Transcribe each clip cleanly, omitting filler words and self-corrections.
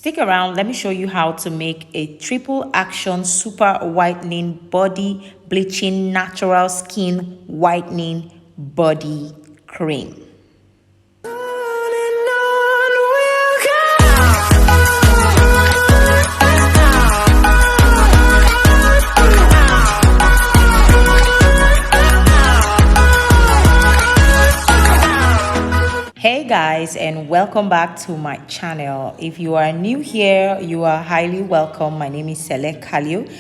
Stick around, let me show you how to make a triple action super whitening body bleaching natural skin whitening body cream. Hey guys, and welcome back to my channel. If you are new here, you are highly welcome. My name is CLIK,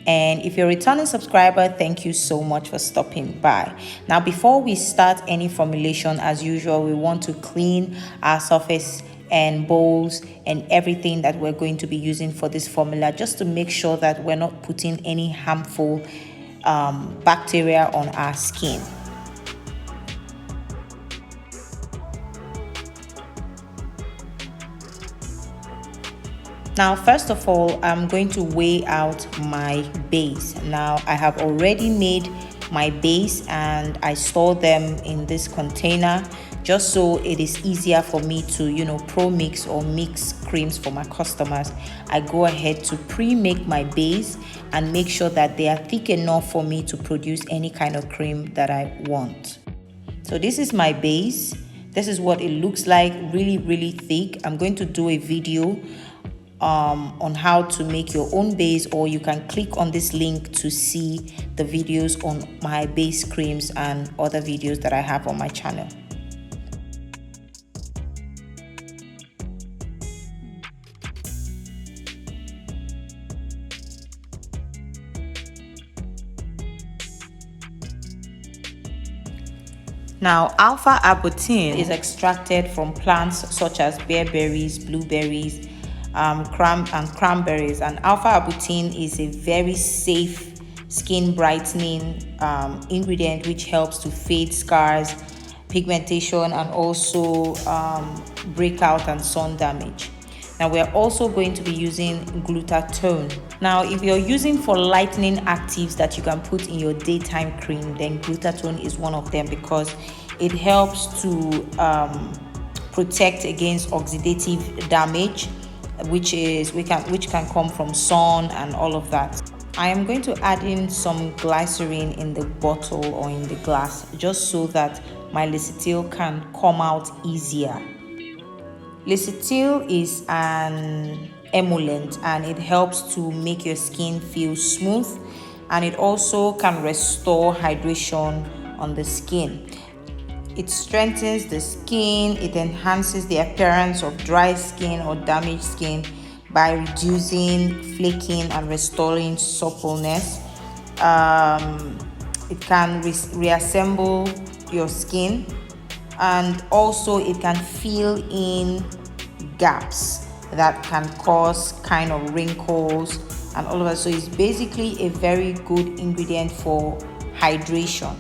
and if you're a returning subscriber, thank you so much for stopping by. Now, before we start any formulation, as usual, we want to clean our surface and bowls and everything that we're going to be using for this formula, just to make sure that we're not putting any harmful bacteria on our skin. Now, first of all, I'm going to weigh out my base. Now, I have already made my base and I store them in this container just so it is easier for me to, pro-mix or mix creams for my customers. I go ahead to pre-make my base and make sure that they are thick enough for me to produce any kind of cream that I want. So this is my base. This is what it looks like, really, really thick. I'm going to do a video on how to make your own base, or you can click on this link to see the videos on my base creams and other videos that I have on my channel. Now, alpha arbutin is extracted from plants such as bearberries, blueberries, cranberries, and alpha arbutin is a very safe skin brightening ingredient which helps to fade scars, pigmentation, and also breakout and sun damage. Now, we are also going to be using glutathione. Now, if you're using for lightening actives that you can put in your daytime cream, then glutathione is one of them, because it helps to protect against oxidative damage, which can come from sun and all of that. I am going to add in some glycerine in the bottle or in the glass, just so that my lecithin can come out easier. Lecithin is an emollient and it helps to make your skin feel smooth, and it also can restore hydration on the skin. It strengthens the skin, it enhances the appearance of dry skin or damaged skin by reducing flaking and restoring suppleness. It can reassemble your skin, and also it can fill in gaps that can cause kind of wrinkles and all of that. So it's basically a very good ingredient for hydration.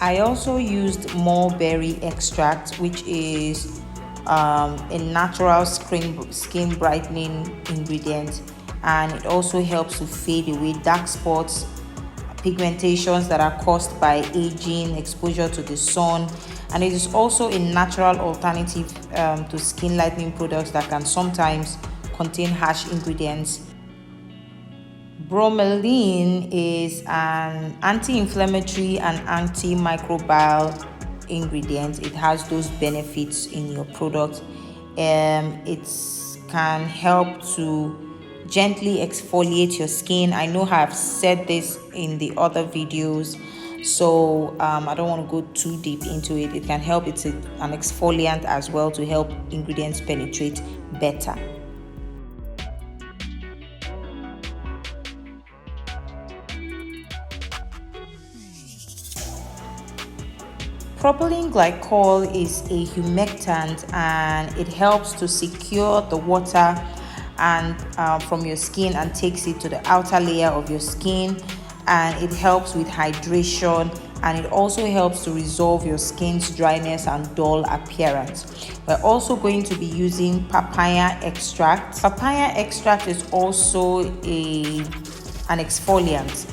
I also used mulberry extract, which is a natural skin brightening ingredient, and it also helps to fade away dark spots, pigmentations that are caused by aging, exposure to the sun, and it is also a natural alternative to skin lightening products that can sometimes contain harsh ingredients. Bromeline is an anti-inflammatory and antimicrobial ingredient. It has those benefits in your product. It can help to gently exfoliate your skin. I know I've said this in the other videos, so I don't want to go too deep into it. It can help. It's an exfoliant as well to help ingredients penetrate better. Propylene glycol is a humectant, and it helps to secure the water and from your skin and takes it to the outer layer of your skin, and it helps with hydration, and it also helps to resolve your skin's dryness and dull appearance. We're also going to be using papaya extract. Papaya extract is also an an exfoliant.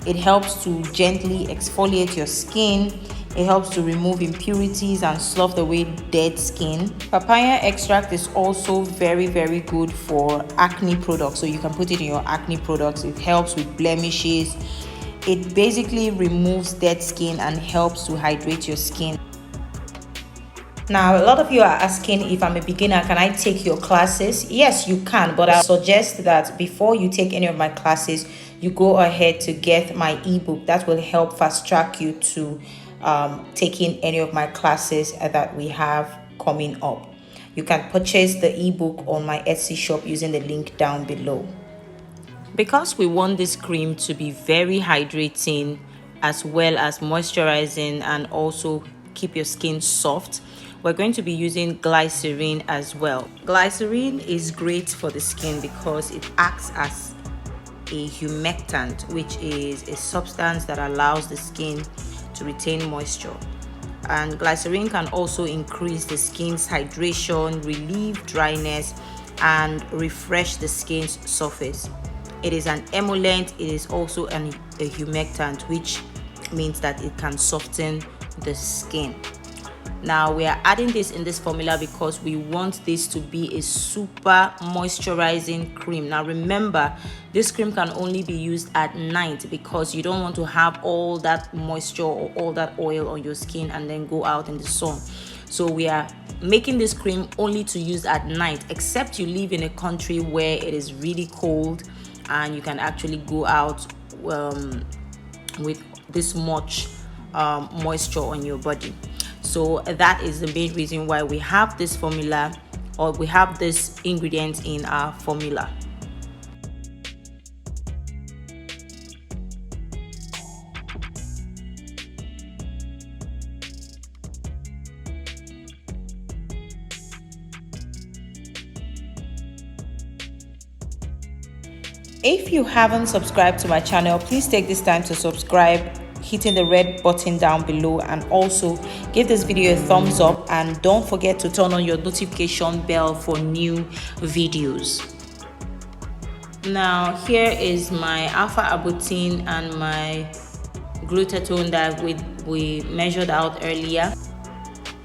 It helps to gently exfoliate your skin. It helps to remove impurities and slough away dead skin. Papaya extract is also very, very good for acne products. So you can put it in your acne products. It helps with blemishes. It basically removes dead skin and helps to hydrate your skin. Now, a lot of you are asking, if I'm a beginner, can I take your classes? Yes, you can, but I suggest that before you take any of my classes, you go ahead to get my ebook. That will help fast track you to taking any of my classes that we have coming up. You can purchase the ebook on my Etsy shop using the link down below. Because we want this cream to be very hydrating as well as moisturizing and also keep your skin soft, we're going to be using glycerine as well. Glycerine is great for the skin because it acts as a humectant, which is a substance that allows the skin to retain moisture. And glycerine can also increase the skin's hydration, relieve dryness, and refresh the skin's surface. It is an emollient. It is also a humectant, which means that it can soften the skin. Now we are adding this in this formula because we want this to be a super moisturizing cream. Now remember, this cream can only be used at night because you don't want to have all that moisture or all that oil on your skin and then go out in the sun. So we are making this cream only to use at night, except you live in a country where it is really cold and you can actually go out with this much moisture on your body. So that is the main reason why we have this formula, or we have this ingredient in our formula. If you haven't subscribed to my channel, please take this time to subscribe, hitting the red button down below, and also give this video a thumbs up, and don't forget to turn on your notification bell for new videos. Now here is my alpha arbutin and my glutathione that we measured out earlier.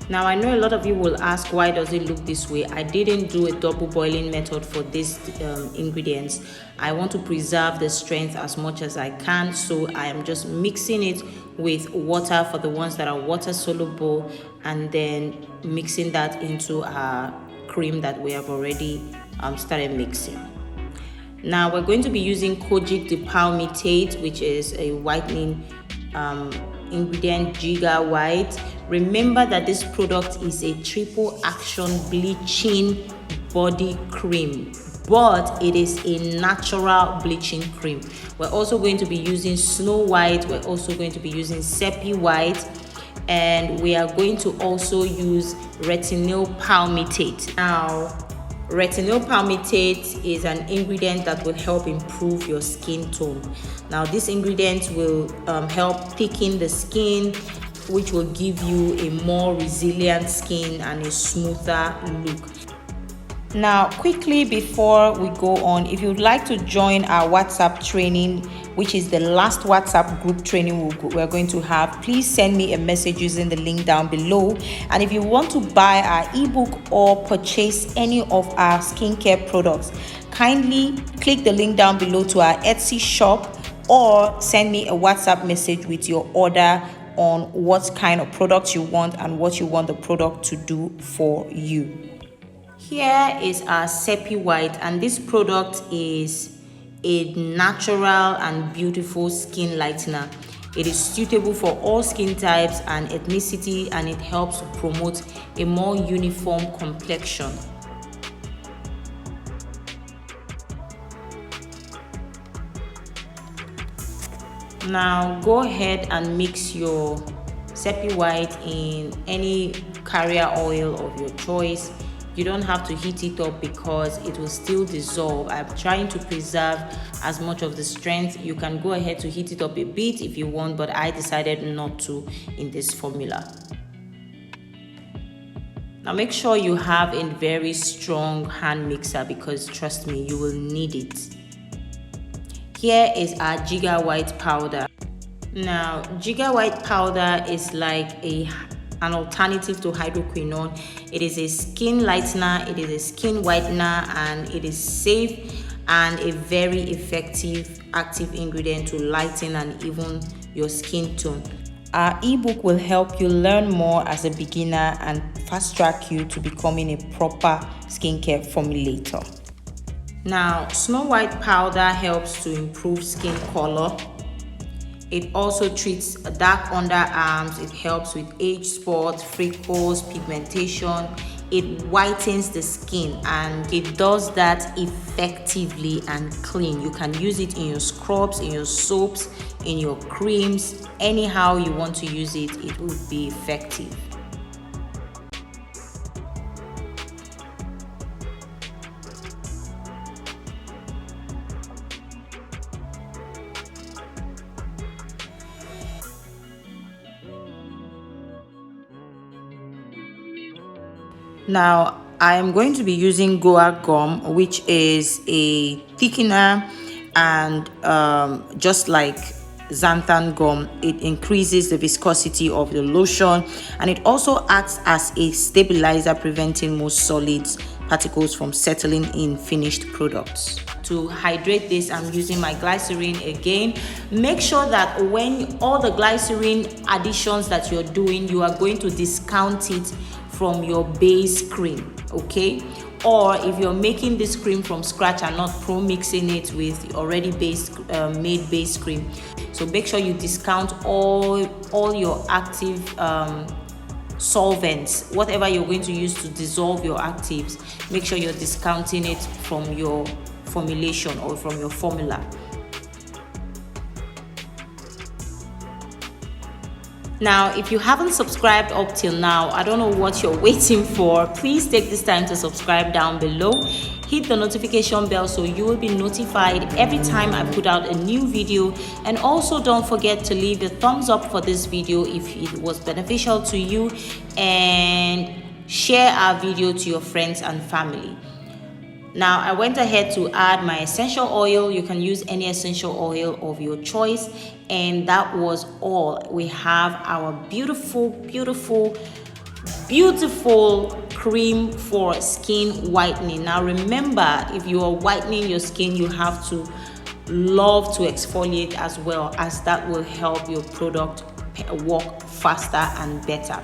Now I know a lot of you will ask, why does it look this way? I didn't do a double boiling method for these ingredients. I want to preserve the strength as much as I can, so I am just mixing it with water for the ones that are water soluble, and then mixing that into our cream that we have already started mixing. Now we're going to be using Kojic dipalmitate, which is a whitening ingredient, Giga White. Remember that this product is a triple action bleaching body cream, but it is a natural bleaching cream. We're also going to be using Snow White. We're also going to be using Sepi White, and we are going to also use retinol palmitate. Now retinol palmitate is an ingredient that will help improve your skin tone. Now this ingredient will help thicken the skin, which will give you a more resilient skin and a smoother look. Now quickly before we go on, if you'd like to join our WhatsApp training, which is the last WhatsApp group training we're going to have, please send me a message using the link down below. And if you want to buy our ebook or purchase any of our skincare products, kindly click the link down below to our Etsy shop, or send me a WhatsApp message with your order on what kind of products you want and what you want the product to do for you. Here is our Sepi White, and this product is a natural and beautiful skin lightener. It is suitable for all skin types and ethnicity, and it helps to promote a more uniform complexion. Now go ahead and mix your Sepi White in any carrier oil of your choice. You don't have to heat it up because it will still dissolve. I'm trying to preserve as much of the strength. You can go ahead to heat it up a bit if you want, but I decided not to in this formula. Now make sure you have a very strong hand mixer, because trust me, you will need it. Here is our Giga white powder. Now, Giga white powder is like an alternative to hydroquinone. It is a skin lightener, it is a skin whitener, and it is safe and a very effective active ingredient to lighten and even your skin tone. Our ebook will help you learn more as a beginner and fast track you to becoming a proper skincare formulator. Now, Snow White powder helps to improve skin color. It also treats dark underarms. It helps with age spots, freckles, pigmentation. It whitens the skin, and it does that effectively and clean. You can use it in your scrubs, in your soaps, in your creams. Anyhow you want to use it, it would be effective. Now, I am going to be using Goa gum, which is a thickener, and just like xanthan gum, it increases the viscosity of the lotion, and it also acts as a stabilizer, preventing most solids particles from settling in finished products. To hydrate this, I'm using my glycerine again. Make sure that when all the glycerine additions that you're doing, you are going to discount it from your base cream, okay? Or if you're making this cream from scratch and not pro-mixing it with already made base cream, so make sure you discount all your active solvents, whatever you're going to use to dissolve your actives. Make sure you're discounting it from your formulation or from your formula. Now, if you haven't subscribed up till now, I don't know what you're waiting for. Please take this time to subscribe down below. Hit the notification bell so you will be notified every time I put out a new video. And also don't forget to leave a thumbs up for this video if it was beneficial to you, and share our video to your friends and family. Now, I went ahead to add my essential oil. You can use any essential oil of your choice. And that was all. We have our beautiful, beautiful, beautiful cream for skin whitening. Now, remember, if you are whitening your skin, you have to love to exfoliate as well, as that will help your product work faster and better.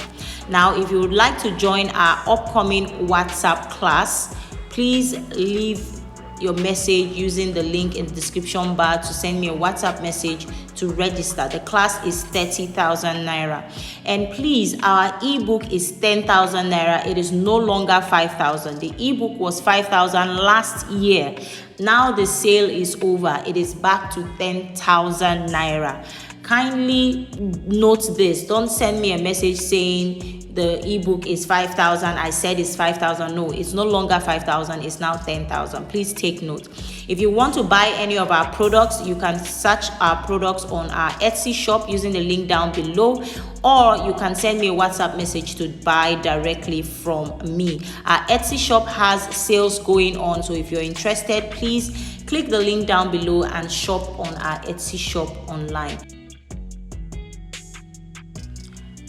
Now, if you would like to join our upcoming WhatsApp class, please leave your message using the link in the description bar to send me a WhatsApp message to register. The class is 30,000 naira, and please, our ebook is 10,000 naira. It is no longer 5,000. The ebook was 5,000 last year. Now the sale is over. It is back to 10,000 naira. Kindly note this. Don't send me a message saying the ebook is 5,000. I said it's 5,000. No, it's no longer 5,000. It's now 10,000. Please take note. If you want to buy any of our products, you can search our products on our Etsy shop using the link down below, or you can send me a WhatsApp message to buy directly from me. Our Etsy shop has sales going on, so if you're interested, please click the link down below and shop on our Etsy shop online.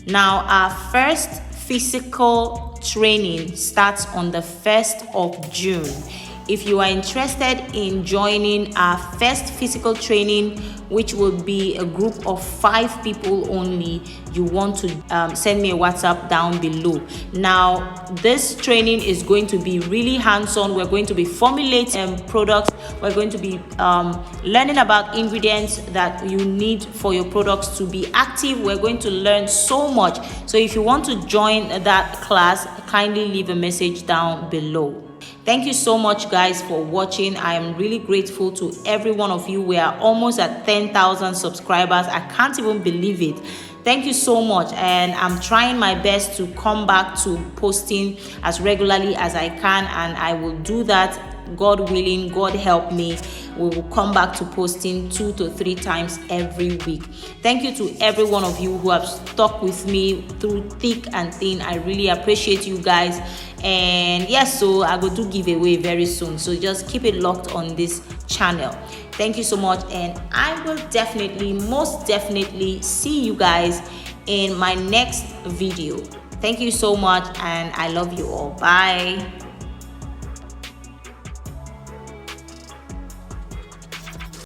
Now, our first physical training starts on the 1st of June. If you are interested in joining our first physical training, which will be a group of 5 people only, you want to send me a WhatsApp down below. Now, this training is going to be really hands-on. We're going to be formulating products. We're going to be learning about ingredients that you need for your products to be active. We're going to learn so much. So if you want to join that class, kindly leave a message down below. Thank you so much, guys, for watching. I am really grateful to every one of you. We are almost at 10,000 subscribers. I can't even believe it. Thank you so much, and I'm trying my best to come back to posting as regularly as I can, and I will do that, God willing, God help me. We will come back to posting 2 to 3 times every week. Thank you to every one of you who have stuck with me through thick and thin. I really appreciate you guys. And yes, so I will do giveaway very soon, so just keep it locked on this channel. Thank you so much, and I will definitely, most definitely see you guys in my next video. Thank you so much, and I love you all. Bye.